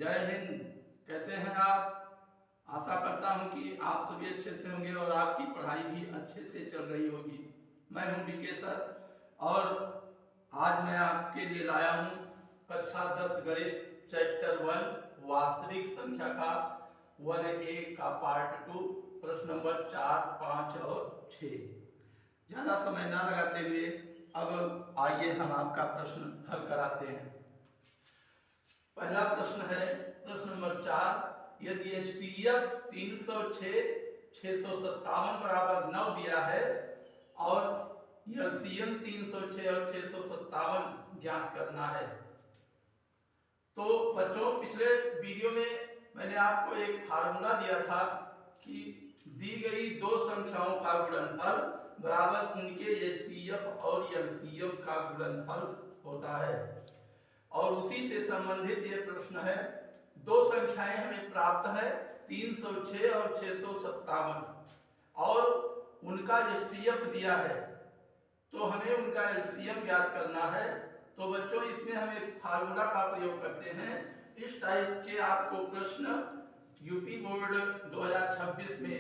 जय हिंद। कैसे हैं आप? आशा करता हूं कि आप सभी अच्छे से होंगे और आपकी पढ़ाई भी अच्छे से चल रही होगी। मैं हूं बीके सर और आज मैं आपके लिए लाया हूं कक्षा 10 गणित चैप्टर 1 वास्तविक संख्या का 1A का पार्ट 2 प्रश्न नंबर 4, 5 और 6। ज़्यादा समय ना लगाते हुए अब आइए हम आपका प्रश्न हल कराते हैं। पहला प्रश्न है प्रश्न नंबर 4। यदि HCF 306 657 बराबर 9 दिया है और LCM 306 और 657 ज्ञात करना है। तो बच्चों, पिछले वीडियो में मैंने आपको एक फार्मूला दिया था कि दी गई दो संख्याओं का गुणनफल बराबर उनके HCF और LCM का गुणनफल होता है और उसी से संबंधित ये प्रश्न है। दो संख्याएं हमें प्राप्त है 306 और 657 और उनका HCF दिया है, तो हमें उनका LCM ज्ञात करना है। तो बच्चों, इसमें हम एक फार्मूला का प्रयोग करते हैं। इस टाइप के आपको प्रश्न यूपी बोर्ड 2026 में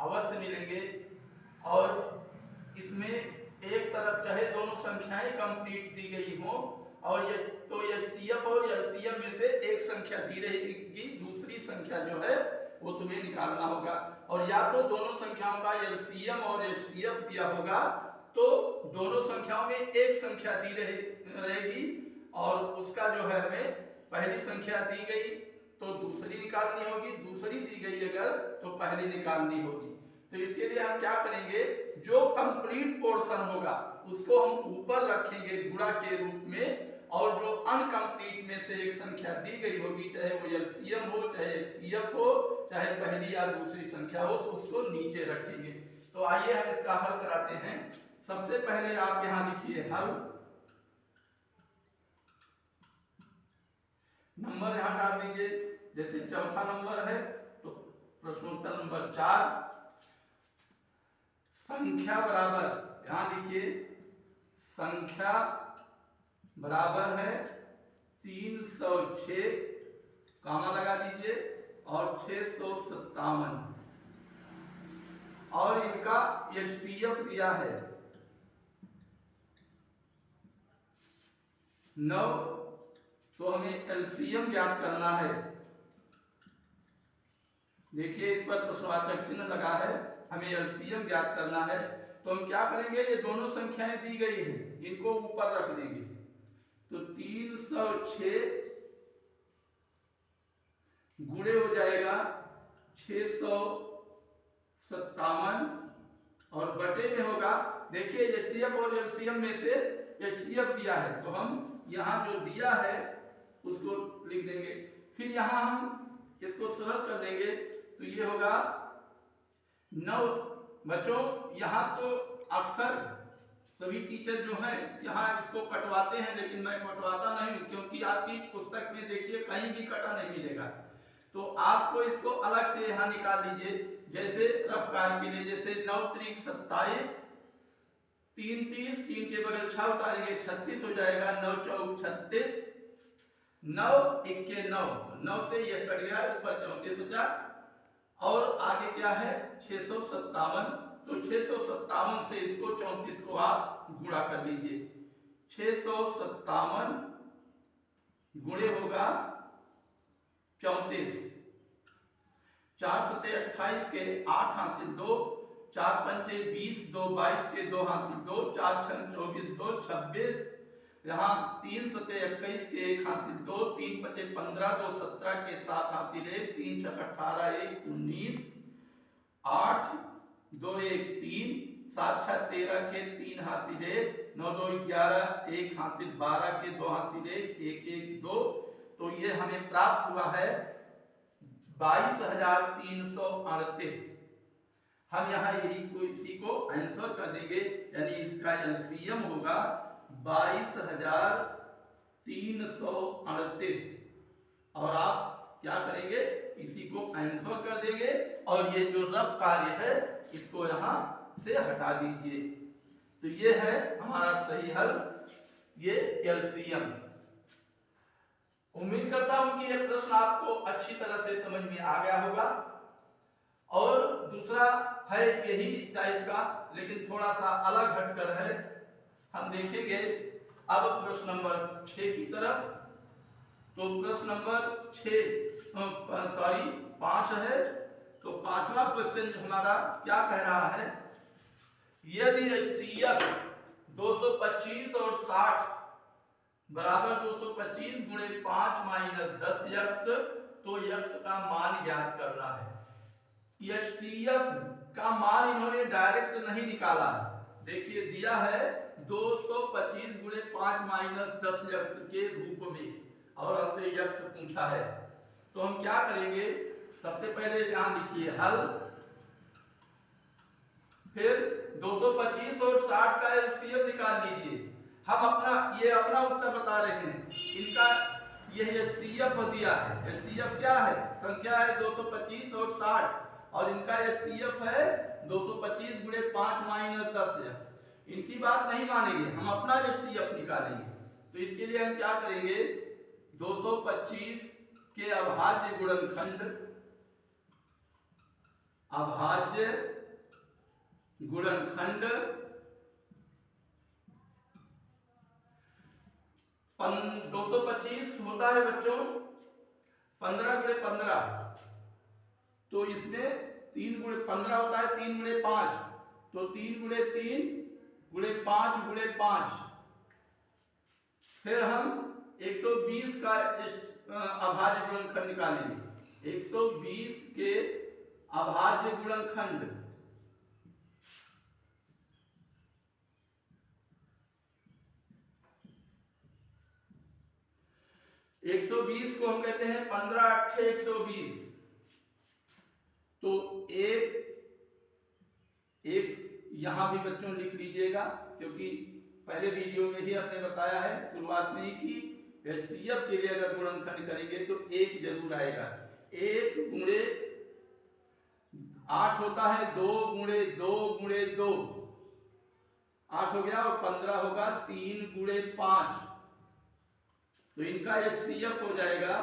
अवश्य मिलेंगे और इसमें एक तरफ चाहे दोनों संख्याएं कंप्लीट दी गई हो और ये तो HCF और LCM में से एक संख्या दी रहेगी, दूसरी संख्या जो है वो तुम्हें निकालना होगा। और या तो दोनों संख्याओं का LCM और HCF दिया होगा तो दोनों संख्याओं में एक संख्या दी रहेगी और उसका जो है हमें पहली संख्या दी गई तो दूसरी निकालनी होगी, दूसरी दी गई अगर तो पहली निकालनी होगी। तो इसके लिए हम क्या करेंगे, जो कंप्लीट पोर्शन होगा उसको हम ऊपर रखेंगे गुणा के रूप में और जो अनकंप्लीट में से एक संख्या दी गई होगी, चाहे वो LCM हो, चाहे HCF हो, चाहे पहली या दूसरी संख्या हो, तो उसको नीचे रखेंगे। तो आइए हम इसका हल कराते हैं। सबसे पहले आप यहां लिखिए हल। नंबर यहां डाल दीजिए। जैसे चौथा नंबर है तो प्रश्नोत्तर नंबर 4 संख्या बराबर, यहां लिखिए संख्या बराबर है 306 कामा लगा दीजिए और 657 और इनका HCF दिया है 9, तो हमें LCM ज्ञात करना है। देखिए इस पर प्रश्नवाचक चिन्ह लगा है, हमें LCM ज्ञात करना है। तो हम क्या करेंगे, ये दोनों संख्याएं दी गई हैं, इनको ऊपर रख देंगे। तो 306 गुणे हो जाएगा 657 और बटे में होगा, देखिए HCF और LCM में से HCF दिया है तो हम यहाँ जो दिया है उसको लिख देंगे। फिर यहाँ हम इसको सरल कर लेंगे तो ये होगा 9। बच्चों, यहाँ तो अक्सर सभी टीचर जो हैं यहाँ इसको कटवाते हैं, लेकिन मैं कटवाता नहीं क्योंकि आपकी पुस्तक में देखिए कहीं भी कटा नहीं मिलेगा। तो आपको इसको अलग से यहाँ निकाल लीजिए। जैसे रफ कार्य के लिए, जैसे 9 त्रिक 27, 3 30, 3 के बगल 6 उतारेंगे 36 हो जाएगा, 9 चौक 36, 9 इक्के 9, 9 से ये कट गया, ऊपर 34 बचा और आगे क्या है 657। तो 657 से इसको 34 को आप गुणा कर लीजिए। 657 गुणे होगा 34, 4 सते 28 के 8 हासिल 2, 4 पंचे 20, 2 22 के 2 हासिल 2, 4 छन 24, 2 26, यहाँ 3 सते 21 के 1 हासिल 2, 3 पचे 15, 2 17 के 7 हासिल 1, 3 छक 18, 1 19, 8 2 1 3, 7 6 13 के 3 हासिल 1, 9 2 11, 1 हासिल 12 के 2 हासिल 1, 1 1 2। तो ये हमें प्राप्त हुआ है 22,338। हम यहाँ यही को इसी को आंसर कर देंगे, यानी इसका LCM होगा 22,338 और आप क्या करेंगे, इसी को आंसर कर देंगे और ये जो रफ कार्य है इसको यहाँ से हटा दीजिए। तो ये है हमारा सही हल, ये LCM। उम्मीद करता हूं कि यह प्रश्न आपको अच्छी तरह से समझ में आ गया होगा। और दूसरा है यही टाइप का, लेकिन थोड़ा सा अलग हटकर है। हम देखेंगे अब प्रश्न नंबर 6 की तरफ। तो प्रश्न नंबर 5 है। तो पांचवा क्वेश्चन हमारा क्या कह रहा है, यदि HCF 225 और 60 बराबर 225 गुणे 5 माइनस 10x, तो x का मान ज्ञात करना है। HCF का मान इन्होंने डायरेक्ट नहीं निकाला है। देखिए दिया है 225 गुणे 5 माइनस 10x के रूप में, और हमसे x पूछा है। तो हम क्या करेंगे, सबसे पहले यहां लिखिए हल, फिर 225 और 60 का एलसीएम निकाल लीजिए। हम अपना उत्तर बता रहे हैं, इनका यह एचसीएफ दिया है। एचसीएफ क्या है, संख्या है 225 और 60, और इनका एचसीएफ है 225 गुणे 5 माइनस 10x। इनकी बात नहीं मानेंगे, हम अपना एचसीएफ निकालेंगे। तो इसके लिए हम क्या करेंगे, 225 के अभाज्य गुणनखंड, अभाज्य गुणनखंड 225 होता है बच्चों 15 गुणे 15, तो इसमें 3 गुणे 15 होता है 3 गुणे 5, तो 3 गुणे 3 गुणे 5 गुणे 5। फिर हम 120 का अभाज्य गुणनखंड निकालेंगे। 120 के अभाज्य गुणनखंड, एक 120 को हम कहते हैं 15 8 120। तो एक यहां भी बच्चों लिख लीजिएगा, क्योंकि पहले वीडियो में ही आपने बताया है शुरुआत में ही कि एचसीएफ के लिए अगर गुणनखंड करेंगे तो 1 जरूर आएगा। 1 गुणे 8 होता है 2 गुणे 2 गुणे 2, 8 हो गया, और 15 होगा 3 गुणे 5। तो इनका एचसीएफ हो जाएगा,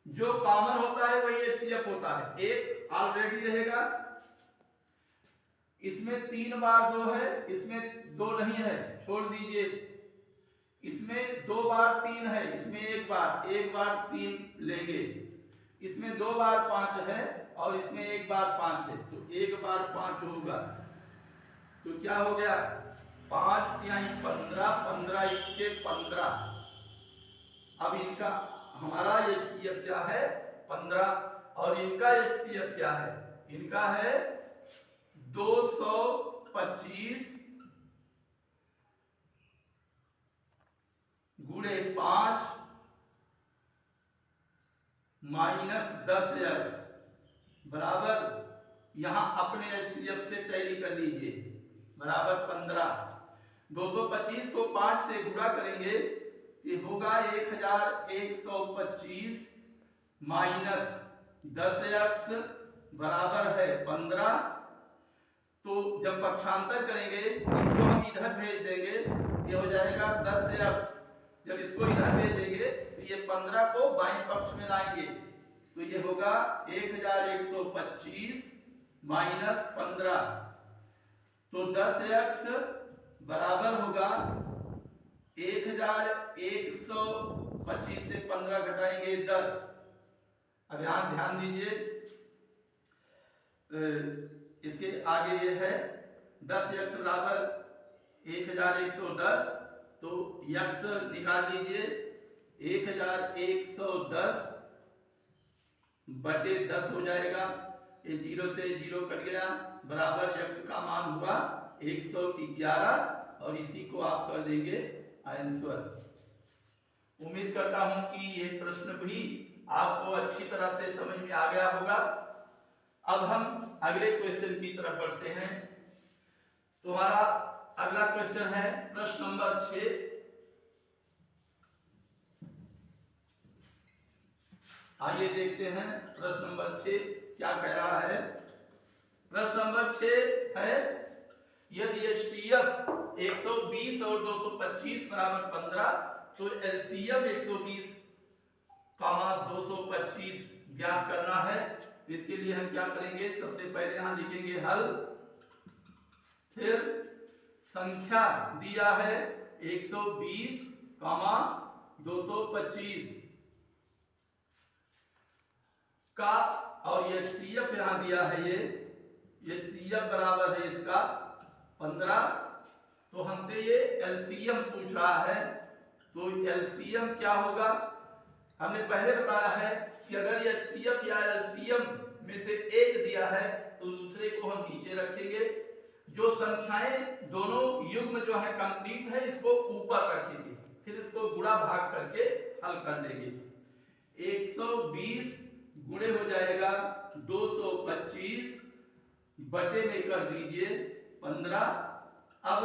जो कॉमन होता है वही एचसीएफ होता है। 1 ऑलरेडी रहेगा, इसमें 3 बार 2 है, इसमें 2 नहीं है, छोड़ दीजिए। इसमें 2 बार 3 है, इसमें 1 बार 3 लेंगे। इसमें 2 बार 5 है, और इसमें 1 बार 5 है, तो 1 बार 5 होगा। तो क्या हो गया, 5 यानी 15, 15 इसके 15। अब इनका हमारा एचसीएफ क्या है 15, और इनका एचसीएफ क्या है, इनका है 225 गुणे 5 माइनस 10x बराबर, यहां अपने एचसीएफ से टैली कर लीजिए, बराबर 15। 225 को 5 से गुणा करेंगे, ये होगा 1125 माइनस 10x बराबर है 15। तो जब पक्षांतर करेंगे, इसको हम इधर भेज देंगे, ये हो जाएगा 10x। जब इसको इधर भेज देंगे तो ये 15 को बाएं पक्ष में लाएंगे, तो ये होगा 1125 माइनस 15। तो 10x बराबर होगा 1125 से 15 घटाएंगे 10। अब यहां ध्यान दीजिए, इसके आगे ये है 10x बराबर 1110, तो x निकाल लीजिए 1110 बटे 10 हो जाएगा, ये 0 से 0 कट गया, बराबर x का मान हुआ 111, और इसी को आप कर देंगे आंसर। उम्मीद करता हूं कि ये प्रश्न भी आपको अच्छी तरह से समझ में आ गया होगा। अब हम अगले क्वेश्चन की तरफ बढ़ते हैं। तो हमारा अगला क्वेश्चन है प्रश्न नंबर 6। आइए देखते हैं प्रश्न नंबर 6 क्या कह रहा है। प्रश्न नंबर 6 है, यदि HCF 120 और 225 बराबर 15 तो एलसीएम 120 कामा 225 ज्ञात करना है। इसके लिए हम क्या करेंगे, सबसे पहले यहां लिखेंगे हल, फिर संख्या दिया है 120 कामा 225 का, और ये एचसीएफ यहां दिया है, ये एचसीएफ बराबर है इसका 15। तो हमसे ये एलसीएम पूछ रहा है, तो एलसीएम क्या होगा, हमने पहले बताया है कि अगर ये एचसीएफ या एलसीएम में से एक दिया है तो दूसरे को हम नीचे रखेंगे, जो संख्याएं दोनों युग्म जो है कंप्लीट है इसको ऊपर रखेंगे, फिर इसको गुणा भाग करके हल कर लेंगे। 120 गुणे हो जाएगा 225 बटे में कर दीजिए 15। अब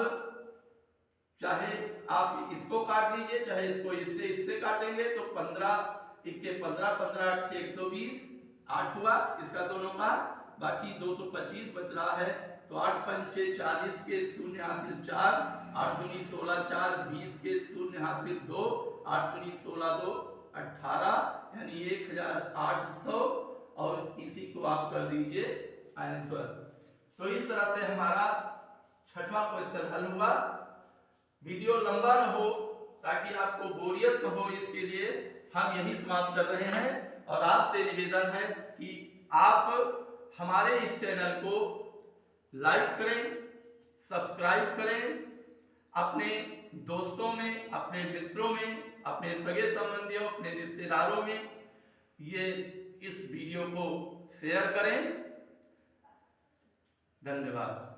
चाहे आप इसको काट लीजिए, चाहे इसको इससे काटेंगे, तो 15 इक्के 15, 15 8 120 8 हुआ इसका दोनों का, बाकी 225 बच रहा है। तो 8 पंचे 40 के शून्य हासिल 4, 8 दूनी 16 4, 20 के शून्य हासिल 2, 8 दूनी 16 2 18, यानी 1800, और इसी को आप कर दीजिए आंसर। तो इस तरह से हमारा छठवां क्वेश्चन हल हुआ। वीडियो लंबा न हो ताकि आपको बोरियत न हो, इसके लिए हम यही समाप्त कर रहे हैं। और आपसे निवेदन है कि आप हमारे इस चैनल को लाइक करें, सब्सक्राइब करें, अपने दोस्तों में, अपने मित्रों में, अपने सगे संबंधियों, अपने रिश्तेदारों में ये इस वीडियो को शेयर करें। धन्यवाद।